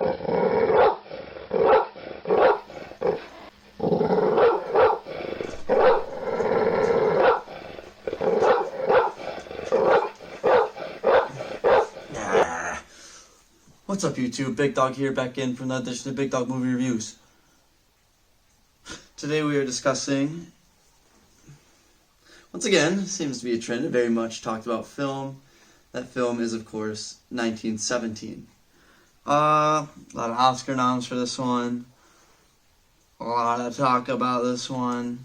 What's up, YouTube? Big Dog here, back in for another edition of Big Dog Movie Reviews. Today we are discussing, once again, seems to be a trend, very much talked about film. That film is, of course, 1917. A lot of Oscar noms for this one. A lot of talk about this one.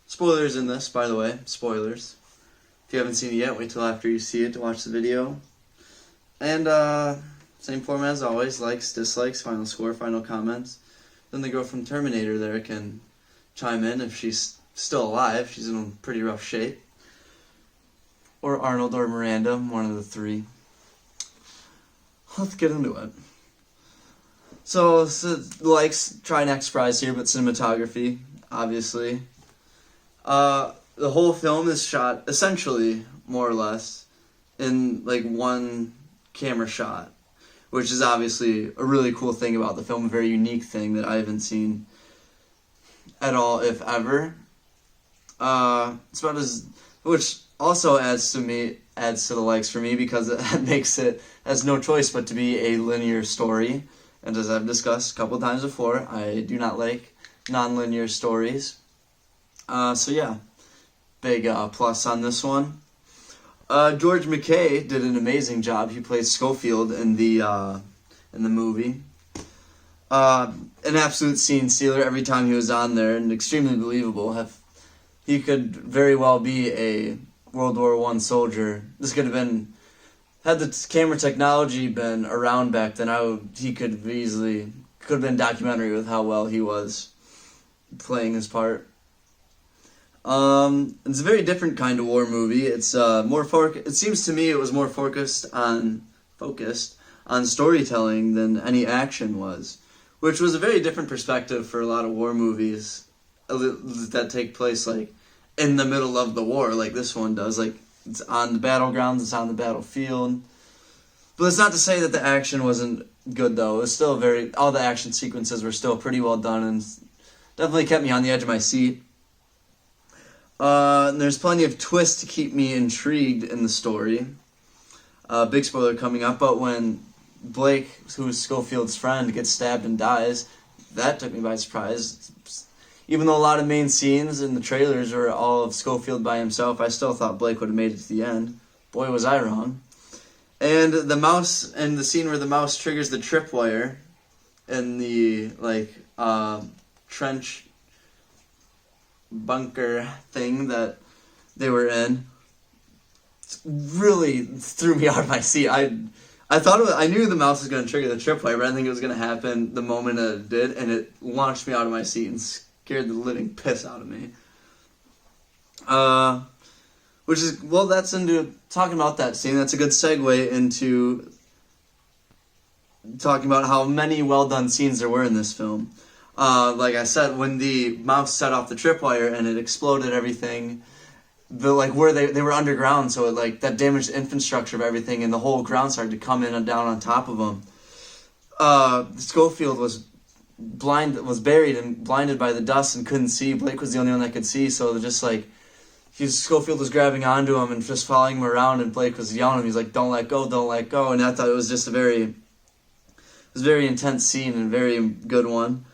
Spoilers in this, by the way. Spoilers. If you haven't seen it yet, wait till after you see it to watch the video. And, same format as always, likes, dislikes, final score, final comments. Then the girl from Terminator there can chime in if she's still alive. She's in pretty rough shape. Or Arnold or Miranda, one of the three. Let's get into it. So likes, try next prize here, but cinematography, obviously. The whole film is shot, essentially, more or less, in, like, one camera shot, which is obviously a really cool thing about the film, a very unique thing that I haven't seen at all, if ever. It's about as, which also adds to the likes for me, because it makes it has no choice but to be a linear story. And as I've discussed a couple times before, I do not like non-linear stories. So yeah, big plus on this one. George McKay did an amazing job. He played Schofield in the movie. An absolute scene stealer every time he was on there, and extremely believable. He could very well be a World War I soldier. This could have been, had the camera technology been around back then, he could have been documentary with how well he was playing his part. It's a very different kind of war movie. It's it seems to me it was more focused on storytelling than any action was, which was a very different perspective for a lot of war movies that take place like in the middle of the war, like this one does. Like, it's on the battlegrounds, it's on the battlefield. But it's not to say that the action wasn't good, though. It was still all the action sequences were still pretty well done, and definitely kept me on the edge of my seat. And there's plenty of twists to keep me intrigued in the story. Big spoiler coming up, but when Blake, who's Schofield's friend, gets stabbed and dies, that took me by surprise. Even though a lot of main scenes in the trailers are all of Schofield by himself, I still thought Blake would have made it to the end. Boy, was I wrong. And the scene where the mouse triggers the tripwire in the, trench bunker thing that they were in, really threw me out of my seat. I knew the mouse was going to trigger the tripwire, but I didn't think it was going to happen the moment it did, and it launched me out of my seat and scared the living piss out of me. That's into talking about that scene. That's a good segue into talking about how many well-done scenes there were in this film. Like I said, when the mouse set off the tripwire and it exploded everything, where they were underground, so that damaged the infrastructure of everything, and the whole ground started to come in and down on top of them. Schofield was buried and blinded by the dust and couldn't see. Blake was the only one that could see, so Schofield was grabbing onto him and just following him around, and Blake was yelling at him. He's like, "Don't let go, don't let go." And I thought it was just a very intense scene and a very good one.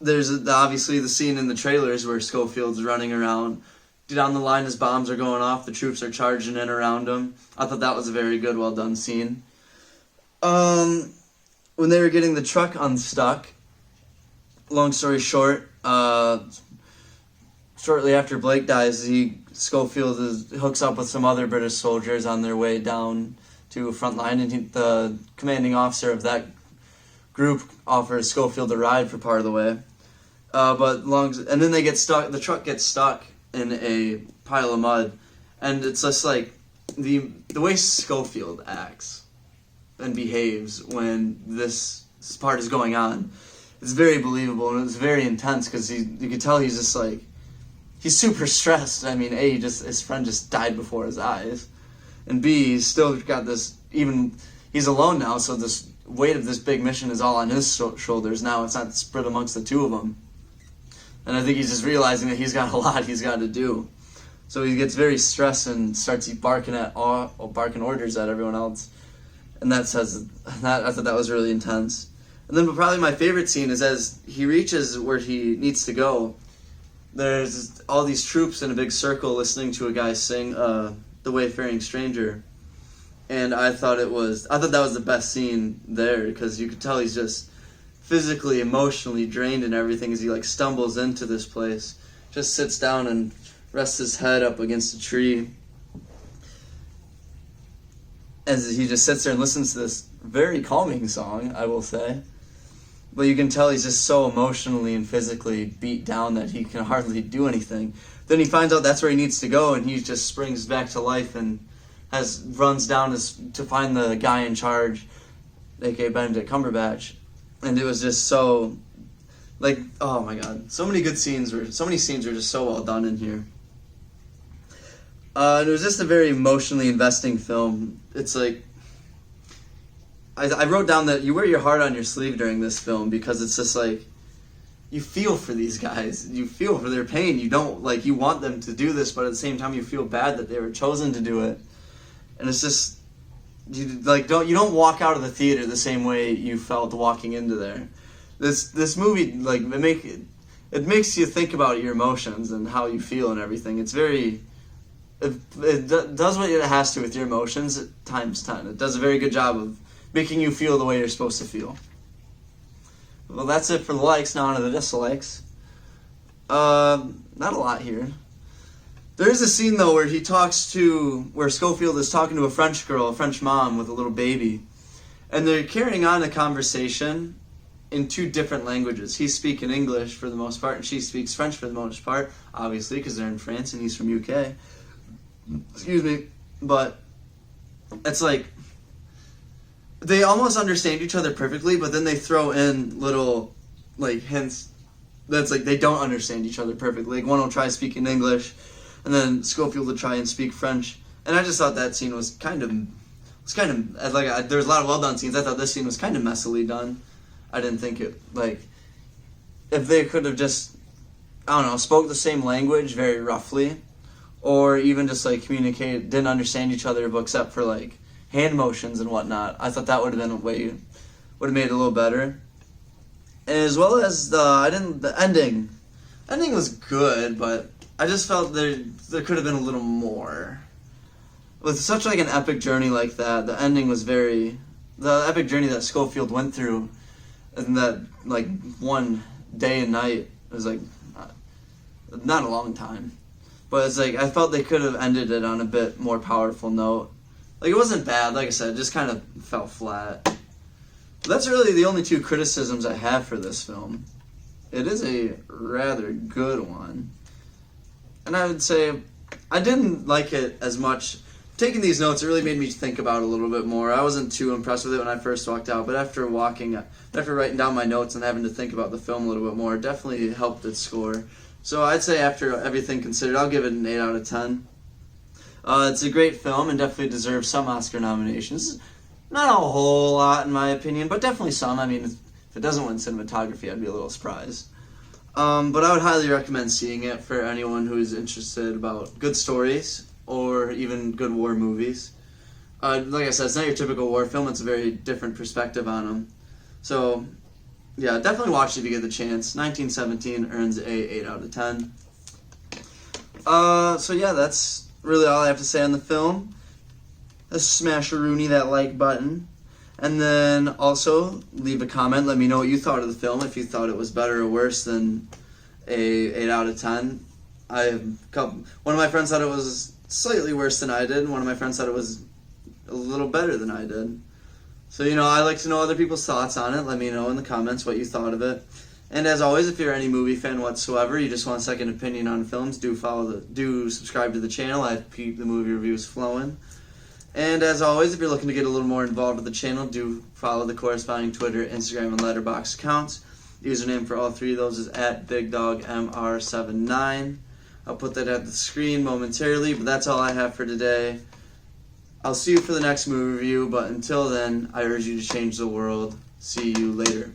There's obviously the scene in the trailers where Schofield's running around. Down the line as bombs are going off, the troops are charging in around him. I thought that was a very good, well done scene. When they were getting the truck unstuck, long story short, shortly after Blake dies, Schofield hooks up with some other British soldiers on their way down to a front line, and the commanding officer of that group offers Schofield a ride for part of the way. And then they get stuck. The truck gets stuck in a pile of mud, and it's just like the way Schofield acts and behaves when this part is going on. It's very believable, and it's very intense, because you can tell he's just he's super stressed. I mean, his friend just died before his eyes, and B, he's still got this, even, he's alone now, so this weight of this big mission is all on his shoulders now. It's not spread amongst the two of them. And I think he's just realizing that he's got a lot he's got to do. So he gets very stressed and starts barking orders at everyone else. And I thought that was really intense. And then probably my favorite scene is as he reaches where he needs to go, there's all these troops in a big circle listening to a guy sing The Wayfaring Stranger. And I thought that was the best scene there, because you could tell he's just physically, emotionally drained and everything as he like stumbles into this place. Just sits down and rests his head up against a tree. As he just sits there and listens to this very calming song, I will say. But you can tell he's just so emotionally and physically beat down that he can hardly do anything. Then he finds out that's where he needs to go, and he just springs back to life and runs down to find the guy in charge, aka Benedict Cumberbatch. And it was just so, like, oh my god, so many scenes were just so well done in here. And it was just a very emotionally investing film. It's like, I wrote down that you wear your heart on your sleeve during this film, because it's just like, you feel for these guys. You feel for their pain. You don't, like, you want them to do this, but at the same time you feel bad that they were chosen to do it. And it's just, you don't walk out of the theater the same way you felt walking into there. This movie, like, it makes you think about your emotions and how you feel and everything. It's very, it does what it has to with your emotions times 10. It does a very good job of making you feel the way you're supposed to feel. Well, that's it for the likes. Now on to the dislikes. Not a lot here. There's a scene, though, where Schofield is talking to a French girl, a French mom with a little baby. And they're carrying on a conversation in two different languages. He's speaking English for the most part, and she speaks French for the most part, obviously, because they're in France and he's from UK. Excuse me. But it's like, they almost understand each other perfectly, but then they throw in little, like, hints that's like they don't understand each other perfectly. Like, one will try speaking English, and then Schofield will try and speak French. And I just thought that scene was kind of there's a lot of well done scenes. I thought this scene was kind of messily done. I didn't think it, like, if they could have just, I don't know, spoke the same language very roughly, or even just like didn't understand each other, but except for like hand motions and whatnot. I thought that would have made it a little better. As well as the ending. Ending was good, but I just felt there could have been a little more. With such like an epic journey like that, the ending was the epic journey that Schofield went through in that like one day and night. It was like not a long time, but it's like I felt they could have ended it on a bit more powerful note. Like, it wasn't bad, like I said, it just kind of fell flat. But that's really the only two criticisms I have for this film. It is a rather good one. And I would say I didn't like it as much. Taking these notes, it really made me think about it a little bit more. I wasn't too impressed with it when I first walked out, but after writing down my notes and having to think about the film a little bit more, it definitely helped its score. So I'd say after everything considered, I'll give it an 8 out of 10. It's a great film and definitely deserves some Oscar nominations. Not a whole lot, in my opinion, but definitely some. I mean, if it doesn't win cinematography, I'd be a little surprised. But I would highly recommend seeing it for anyone who is interested about good stories or even good war movies. Like I said, it's not your typical war film. It's a very different perspective on them. So, yeah, definitely watch it if you get the chance. 1917 earns a 8 out of 10. So, yeah, that's really all I have to say on the film. Just smash a Rooney that like button. And then also leave a comment. Let me know what you thought of the film, if you thought it was better or worse than a 8 out of 10. One of my friends thought it was slightly worse than I did, and one of my friends thought it was a little better than I did. So, I like to know other people's thoughts on it. Let me know in the comments what you thought of it. And as always, if you're any movie fan whatsoever, you just want a second opinion on films, do subscribe to the channel. I keep the movie reviews flowing. And as always, if you're looking to get a little more involved with the channel, do follow the corresponding Twitter, Instagram, and Letterboxd accounts. The username for all three of those is @BigDogMR79. I'll put that at the screen momentarily, but that's all I have for today. I'll see you for the next movie review, but until then, I urge you to change the world. See you later.